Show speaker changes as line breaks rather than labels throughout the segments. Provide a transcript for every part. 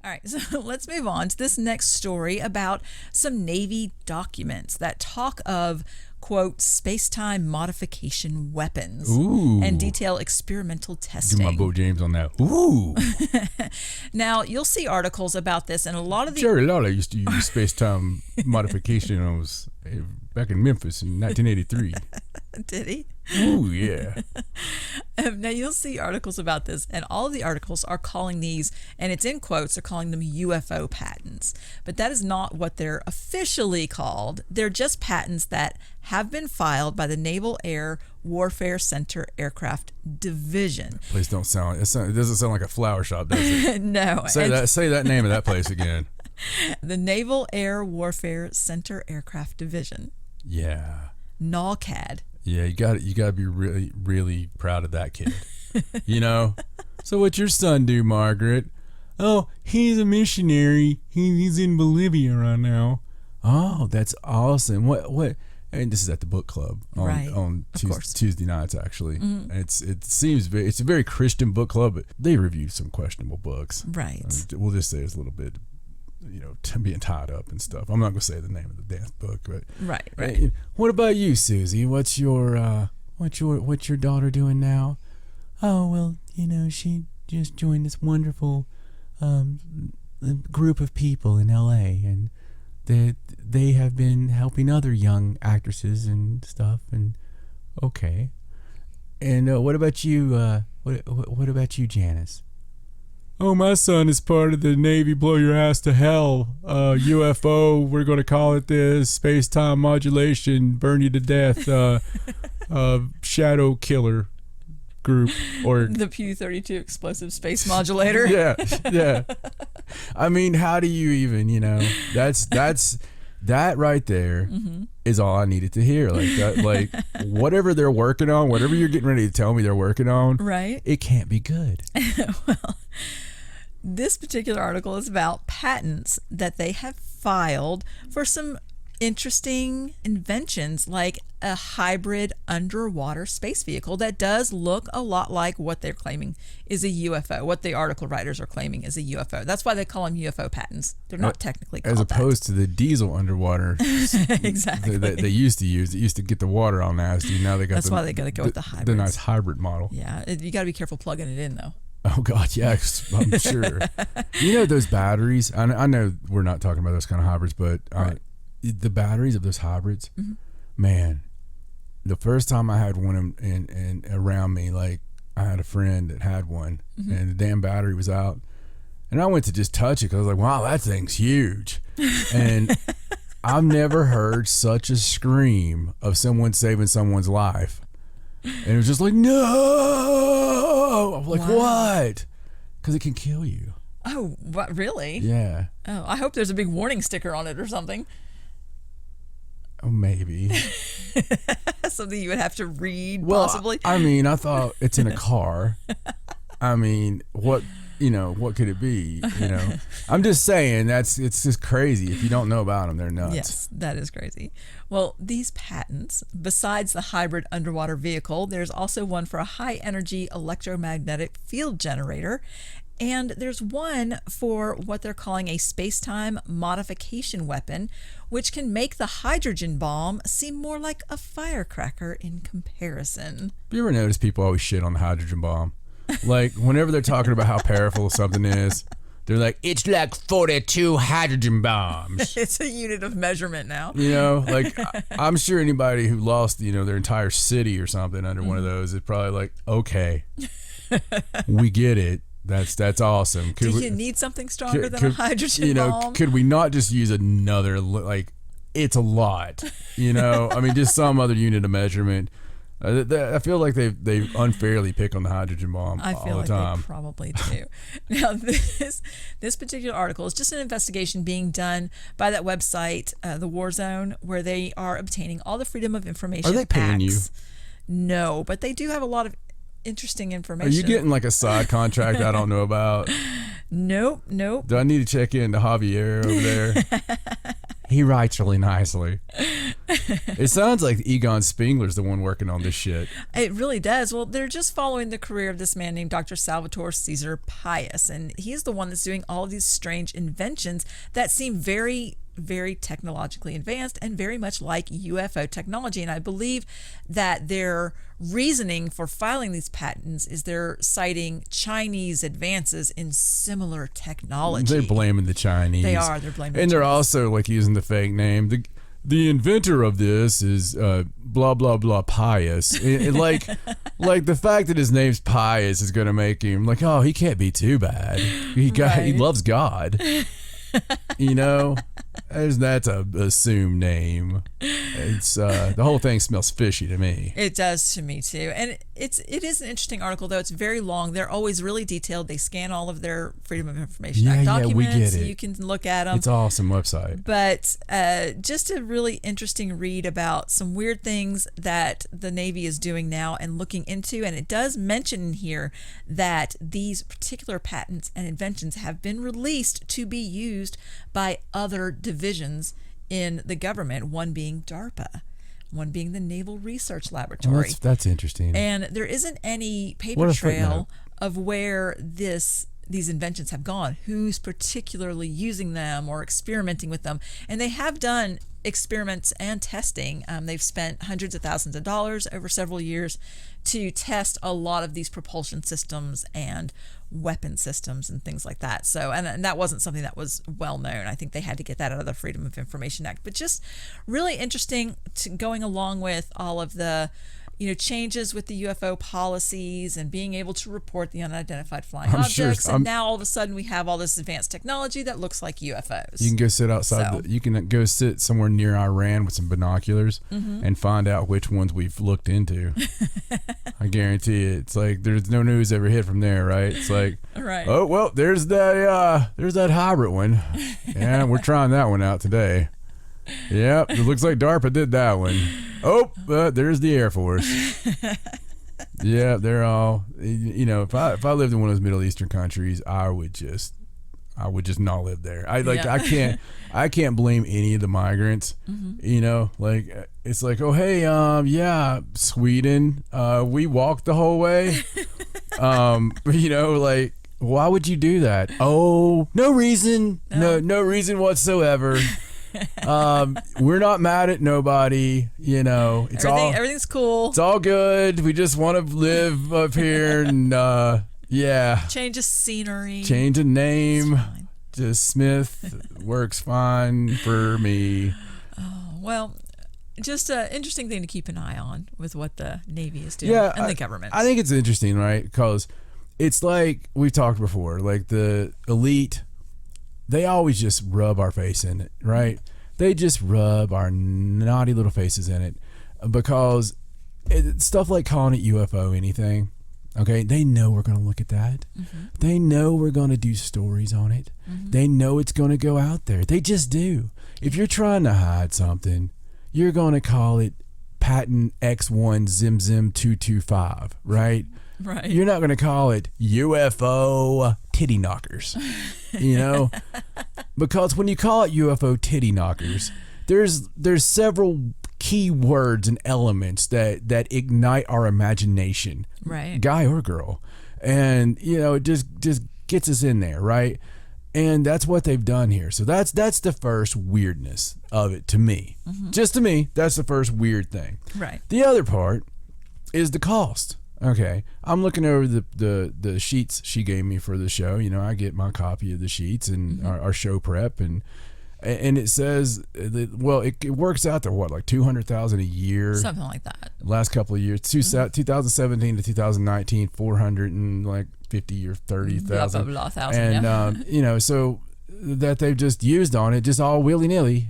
All right, so let's move on to this next story about some Navy documents that talk of, quote, space-time modification weapons.
Ooh.
And detail experimental testing.
Do my Bo James on that. Ooh.
Now, you'll see articles about this, and a lot of the...
Jerry Lawler used to use space-time modification back in Memphis in 1983.
Did he?
Ooh, yeah.
Now, you'll see articles about this, and all of the articles are calling these, and it's in quotes, they're calling them UFO patents. But that is not what they're officially called. They're just patents that have been filed by the Naval Air Warfare Center Aircraft Division.
Place don't sound, it doesn't sound like a flower shop, does it?
No.
Say that name of that place again.
The Naval Air Warfare Center Aircraft Division.
Yeah.
NAWCAD.
Yeah, you got to be really, really proud of that kid. You know? So what's your son do, Margaret? Oh, he's a missionary. He's in Bolivia right now. Oh, that's awesome. What? And this is at the book club on Tuesday nights, actually. Mm-hmm. It's a very Christian book club, but they review some questionable books.
Right.
We'll just say it's a little bit, being tied up and stuff. I'm not going to say the name of the damn book, but
right.
Hey, what about you, Susie? What's your daughter doing now? Oh, well, she just joined this wonderful group of people in LA, and they have been helping other young actresses and stuff. And okay, and what about you? What about you, Janice? Oh, my son is part of the Navy blow your ass to hell UFO. We're going to call it this space-time modulation, burn you to death, shadow killer group, or
the Pew 32 explosive space modulator.
Yeah. I mean, how do you even, that's that right there is all I needed to hear. Like that, like whatever they're working on, whatever you're getting ready to tell me they're working on,
right?
It can't be good.
Well, this particular article is about patents that they have filed for some interesting inventions, like a hybrid underwater space vehicle that does look a lot like what they're claiming is a UFO, what the article writers are claiming is a UFO. That's why they call them UFO patents. They're not technically called
as opposed to the diesel underwater
exactly
that they used to use. It used to get the water all nasty. Now they got
that's why they got to go with the hybrid.
The nice hybrid model.
Yeah, you got to be careful plugging it in though.
Oh God, yes, I'm sure. Those batteries. I know we're not talking about those kind of hybrids, but the batteries of those hybrids, man. The first time I had one in around me, like I had a friend that had one, and the damn battery was out, and I went to just touch it because I was like, wow, that thing's huge, and I've never heard such a scream of someone saving someone's life. And it was just like, no! I'm like, what? Because it can kill you.
Oh, what, really?
Yeah.
Oh, I hope there's a big warning sticker on it or something.
Oh, maybe.
Something you would have to read, possibly.
I mean, I thought it's in a car. I mean, what could it be? I'm just saying it's just crazy. If you don't know about them, they're nuts.
Yes, that is crazy. Well, these patents, besides the hybrid underwater vehicle, there's also one for a high energy electromagnetic field generator. And there's one for what they're calling a space-time modification weapon, which can make the hydrogen bomb seem more like a firecracker in comparison.
You ever notice people always shit on the hydrogen bomb? Like, whenever they're talking about how powerful something is, they're like, it's like 42 hydrogen bombs.
It's a unit of measurement now.
Like, I'm sure anybody who lost, their entire city or something under one of those is probably like, okay, we get it. That's awesome.
Do you need something stronger than a hydrogen bomb?
Could we not just use another, like, it's a lot, I mean, just some other unit of measurement. I feel like they unfairly pick on the hydrogen bomb
I feel
all the time.
They probably do. Now, this particular article is just an investigation being done by that website, the War Zone, where they are obtaining all the Freedom of Information
Are they paying you?
No, but they do have a lot of interesting information.
Are you getting like a side contract I don't know about?
Nope.
Do I need to check in to Javier over there? He writes really nicely. It sounds like Egon Spengler's the one working on this shit.
It really does. Well, they're just following the career of this man named Dr. Salvatore Caesar Pius, and he's the one that's doing all of these strange inventions that seem very, very technologically advanced and very much like UFO technology. And I believe that their reasoning for filing these patents is they're citing Chinese advances in similar technology.
They're blaming the Chinese.
They are. They're blaming
and
the
they're
Chinese.
also like using the fake name. The inventor of this is blah blah blah Pius. Like the fact that his name's Pius is going to make him like, oh, he can't be too bad. He loves God. You know, that's a assumed name. It's the whole thing smells fishy to me.
It does to me too, and it is an interesting article though. It's very long. They're always really detailed. They scan all of their Freedom of Information Act documents.
We get it.
You can look at them.
It's an awesome website.
But just a really interesting read about some weird things that the Navy is doing now and looking into. And it does mention in here that these particular patents and inventions have been released to be used by other divisions in the government, one being DARPA, one being the Naval Research Laboratory.
Well, that's interesting.
And there isn't any paper trail of where these inventions have gone, who's particularly using them or experimenting with them. And they have done experiments and testing. They've spent hundreds of thousands of dollars over several years to test a lot of these propulsion systems and weapon systems and things like that. So, and that wasn't something that was well known. I think they had to get that out of the Freedom of Information Act. But just really interesting going along with all of the changes with the UFO policies and being able to report the unidentified flying objects. And now all of a sudden we have all this advanced technology that looks like UFOs.
You can go sit outside. You can go sit somewhere near Iran with some binoculars and find out which ones we've looked into. I guarantee it. It's like there's no news ever hit from there, right? It's like,
right.
Oh well, there's that hybrid one. Yeah, we're trying that one out today. Yep, it looks like DARPA did that one. Oh, there's the Air Force. Yeah, they're all. If I lived in one of those Middle Eastern countries, I would just not live there. I can't blame any of the migrants. It's like, oh hey, yeah, Sweden, we walked the whole way. Why would you do that? Oh, no reason. No reason whatsoever. We're not mad at nobody. Everything's
cool.
It's all good. We just want to live up here and
change of scenery,
change a name. Just Smith works fine for me.
Oh, well, just an interesting thing to keep an eye on with what the Navy is doing and the government.
I think it's interesting, right? Because it's like we've talked before, like the elite. They always just rub our face in it, right? They just rub our naughty little faces in it because stuff like calling it UFO anything, okay? They know we're going to look at that. Mm-hmm. They know we're going to do stories on it. Mm-hmm. They know it's going to go out there. They just do. If you're trying to hide something, you're going to call it patent X1 Zim 225, right?
Right.
You're not going to call it UFO titty knockers, because when you call it UFO titty knockers, there's several key words and elements that ignite our imagination,
right?
Guy or girl, and it just gets us in there, right? And that's what they've done here. So that's the first weirdness of it to me. Mm-hmm. Just to me, that's the first weird thing.
Right.
The other part is the cost. Okay, I'm looking over the sheets she gave me for the show. I get my copy of the sheets and our show prep, and it says that, it works out to what, like $200,000 a year,
something like that.
Last couple of years, 2017 to 2019, 450 or 30,000,
blah, blah, thousand,
and so that they've just used on it, just all willy nilly.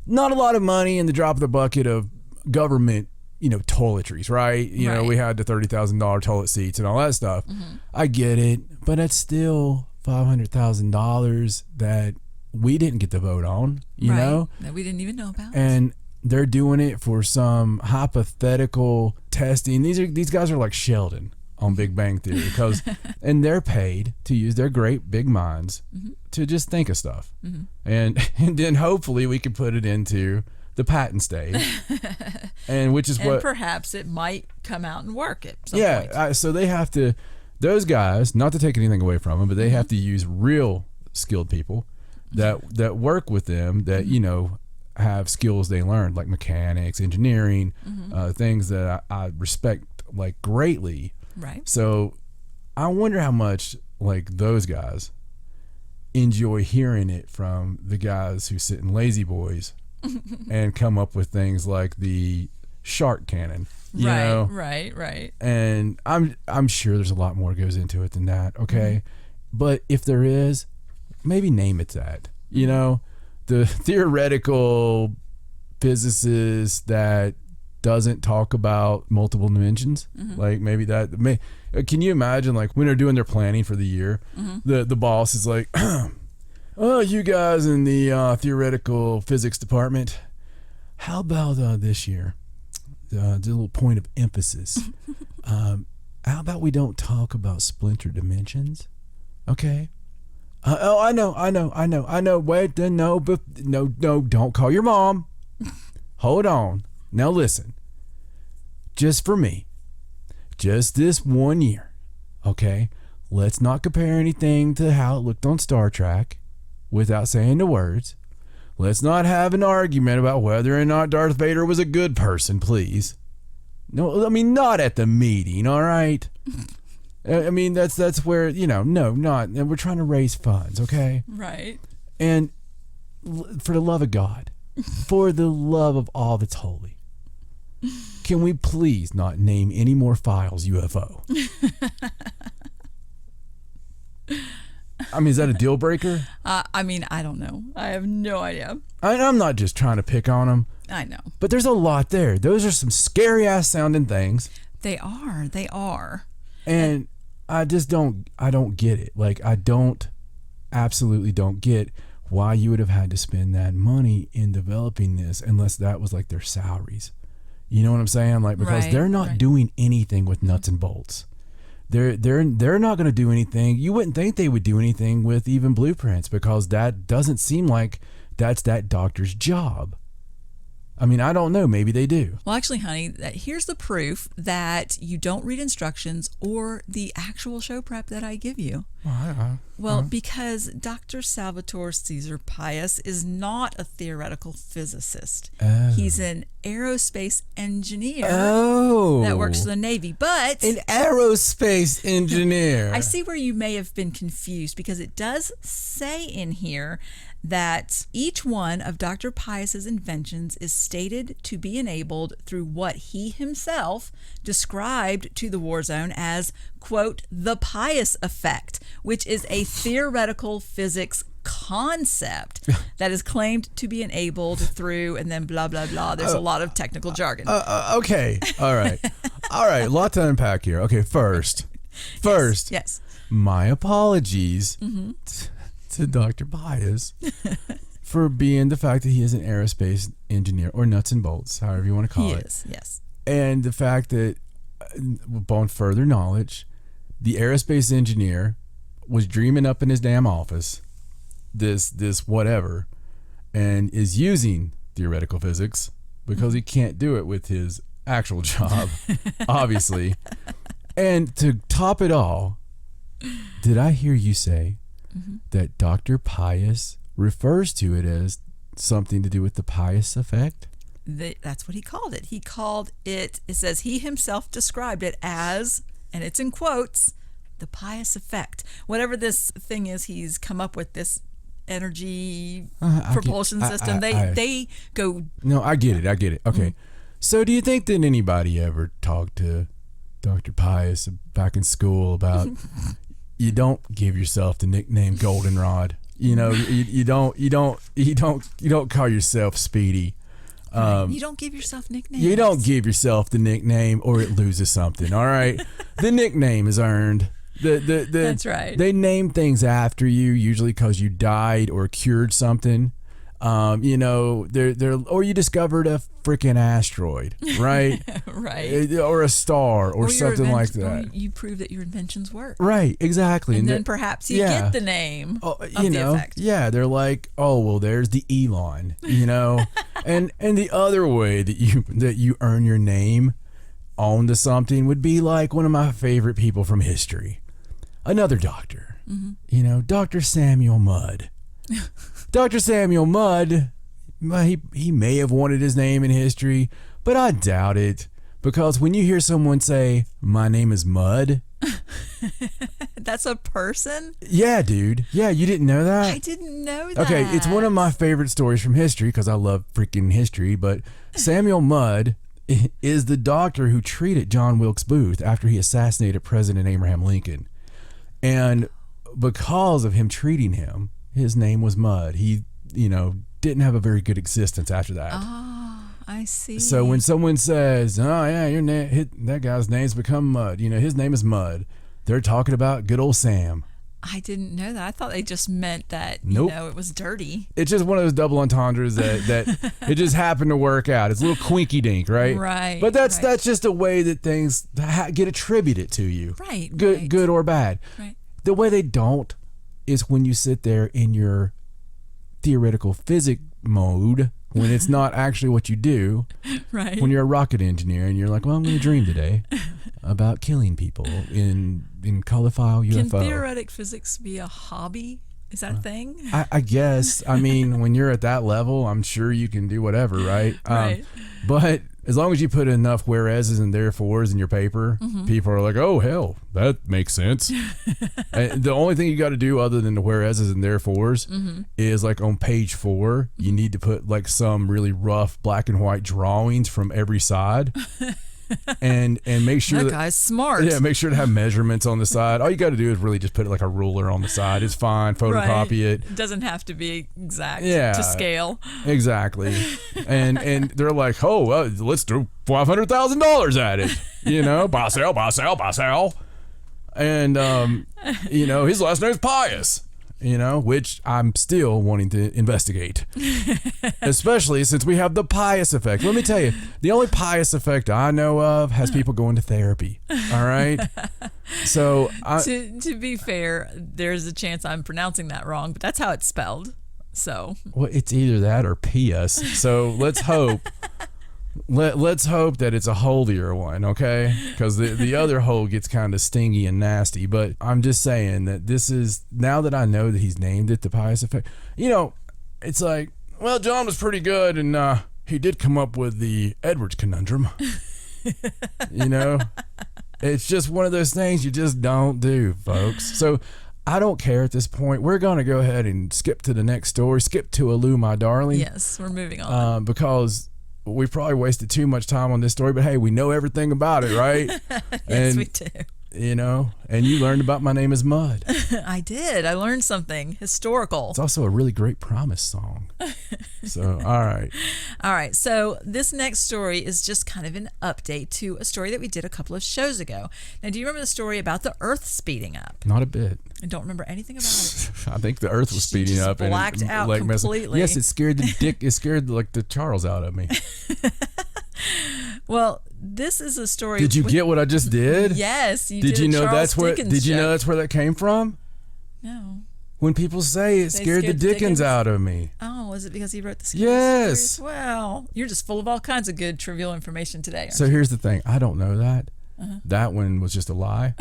Not a lot of money in the drop of the bucket of government. Toiletries, right?
Right.
We had the $30,000 toilet seats and all that stuff. Mm-hmm. I get it, but it's still $500,000 that we didn't get to vote on, you know?
That we didn't even know about.
And they're doing it for some hypothetical testing. These guys are like Sheldon on Big Bang Theory and they're paid to use their great big minds to just think of stuff. And then hopefully we can put it into the patent stage, and
perhaps it might come out and work at some point.
So they have to, those guys, not to take anything away from them, but they have to use real skilled people that work with them that have skills they learned, like mechanics, engineering, things that I respect like greatly.
Right.
So I wonder how much like those guys enjoy hearing it from the guys who sit in Lazy Boys and come up with things like the shark cannon. You know?
Right.
And I'm sure there's a lot more goes into it than that. Okay. But if there is, maybe name it that. The theoretical physicist that doesn't talk about multiple dimensions, like maybe that. Can you imagine, like when they're doing their planning for the year, the boss is like, "Oh, you guys in the theoretical physics department, how about this year? Just a little point of emphasis. How about we don't talk about splinter dimensions? Okay." I know. Wait, no, don't call your mom. Hold on. Now listen. Just for me. Just this one year. Okay? Let's not compare anything to how it looked on Star Trek without saying the words. Let's not have an argument about whether or not Darth Vader was a good person, please. No, I mean, not at the meeting, all right? I mean, that's where, and we're trying to raise funds, okay?
Right.
And for the love of God, for the love of all that's holy, can we please not name any more files UFO? I mean, is that a deal breaker?
I mean, I don't know. I have no idea.
I'm not just trying to pick on them.
I know.
But there's a lot there. Those are some scary ass sounding things.
They are.
And I don't get it. Like, absolutely don't get why you would have had to spend that money in developing this unless that was like their salaries. You know what I'm saying? Like, because they're not doing anything with nuts and bolts. They're not going to do anything. You wouldn't think they would do anything with even blueprints, because that doesn't seem like that's that doctor's job. I mean, I don't know. Maybe they do.
Well, actually, honey, here's the proof that you don't read instructions or the actual show prep that I give you. Because Dr. Salvatore Caesar Pius is not a theoretical physicist.
Oh.
He's an aerospace engineer
that
works for the Navy. But
an aerospace engineer.
I see where you may have been confused, because it does say in here that each one of Dr. Pius's inventions is stated to be enabled through what he himself described to the war zone as, quote, the Pius effect, which is a theoretical physics concept that is claimed to be enabled through, and then blah, blah, blah. There's a lot of technical jargon.
Okay. All right. A lot to unpack here. Okay, first.
Yes.
My apologies to Dr. Pius for being the fact that he is an aerospace engineer, or nuts and bolts, however you want to call it.
He is, yes.
And the fact that, upon further knowledge, the aerospace engineer was dreaming up in his damn office this whatever, and is using theoretical physics because he can't do it with his actual job, obviously. And to top it all, did I hear you say that Dr. Pius refers to it as something to do with the Pius effect?
That's what he called it. He called it, it says he himself described it as, and it's in quotes, the Pius effect. Whatever this thing is, he's come up with this energy propulsion system. They go...
No, I get it. Okay. So do you think that anybody ever talked to Dr. Pius back in school about... You don't give yourself the nickname Goldenrod. You don't call yourself Speedy.
You don't give yourself nicknames.
You don't give yourself the nickname, or it loses something. All right, the nickname is earned.
That's right.
They name things after you, usually because you died or cured something. You know, or you discovered a freaking asteroid, right?
Right.
Or a star or something like
Or
that.
you prove that your inventions work.
Right, exactly.
And then perhaps you get the name of
you
the
know,
effect.
yeah, they're like, oh, well, there's the Elon, you know. and the other way that you earn your name onto something would be like one of my favorite people from history. Another doctor.
Mm-hmm.
You know, Dr. Samuel Mudd. Dr. Samuel Mudd, he may have wanted his name in history, but I doubt it. Because when you hear someone say, my name is Mudd.
That's a person?
Yeah, dude. Yeah, you didn't know that?
I didn't know that.
Okay, it's one of my favorite stories from history because I love freaking history, but Samuel Mudd is the doctor who treated John Wilkes Booth after he assassinated President Abraham Lincoln. And because of him treating him, his name was Mudd. He, you know, didn't have a very good existence after that.
Oh, I see.
So when someone says, "Oh yeah, that guy's name's become Mudd," you know, his name is Mudd, they're talking about good old Sam.
I didn't know that. I thought they just meant that,
Nope.
you know, it was dirty.
It's just one of those double entendres that it just happened to work out. It's a little quinky dink, right?
Right.
But that's
right.
just a way that things get attributed to you.
Right.
Good or bad.
Right.
The way they don't is when you sit there in your theoretical physics mode when it's not actually what you do.
Right.
When you're a rocket engineer and you're like, well, I'm going to dream today about killing people in colorful UFO.
Can theoretic physics be a hobby? Is that a thing?
I guess. I mean, when you're at that level, I'm sure you can do whatever, right?
Right.
But as long as you put enough whereas's and therefores in your paper, people are like, oh, hell, that makes sense. And the only thing you got to do other than the whereas's and therefores is like on page 4, you need to put like some really rough black and white drawings from every side. And make sure
that guy's smart.
Yeah, make sure to have measurements on the side. All you got to do is really just put like a ruler on the side. It's fine. Photocopy it.
It doesn't have to be exact
Yeah,
to scale.
Exactly. And they're like, oh, well, let's throw $500,000 at it. You know, buy sell. And you know, his last name's Pius. You know, which I'm still wanting to investigate. Especially since we have the Pius effect. Let me tell you, the only Pius effect I know of has people going to therapy. All right? So
to be fair, there's a chance I'm pronouncing that wrong, but that's how it's spelled. So
well, it's either that or Pius. So let's hope. Let's hope that it's a holier one, okay? Because the other hole gets kind of stingy and nasty. But I'm just saying that this is, now that I know that he's named it the Pius effect, you know, it's like, well, John was pretty good and he did come up with the Edwards Conundrum. You know? It's just one of those things you just don't do, folks. So I don't care at this point. We're going to go ahead and skip to the next story. Skip to Aloo, my darling.
yes, we're moving on.
Because we probably wasted too much time on this story, but hey, we know everything about it, right?
Yes, we do.
You know, and you learned about My Name is Mudd.
I did. I learned something historical.
It's also a really great Promise song. So, all right.
All right. So this next story is just kind of an update to a story that we did a couple of shows ago. Now, do you remember the story about the Earth speeding up?
Not a bit.
I don't remember anything about it.
I think the Earth was speeding
just
up
blacked
and
out
like
completely.
Yes, it scared like the Charles out of me.
Well, this is a story.
Did you get what I just did?
Yes, you
Did
did.
you know
Charles
that's where?
Dickens
Did you know
joke.
that's where that came from?
No.
When people say it scared the Dickens out of me.
Oh, was it because he wrote the scary
Yes.
stories? Well, you're just full of all kinds of good trivial information today. Aren't
So
you?
here's the thing. I don't know that. That one was just a lie.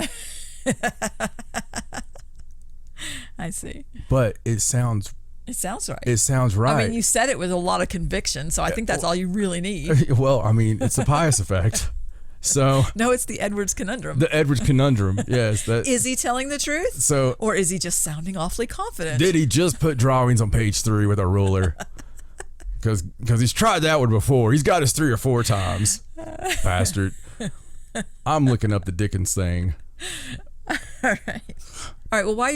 I see.
But it sounds
right.
It sounds right.
I mean, you said it with a lot of conviction, so I think that's all you really need.
Well, I mean, it's the Pius effect. So
No, it's the Edwards Conundrum.
the Edwards Conundrum, yes.
Is he telling the truth?
So
Or is he just sounding awfully confident?
did he just put drawings on page 3 with a ruler? Because he's tried that one before. He's got us 3 or 4 times. Bastard. I'm looking up the Dickens thing.
All right. Well, why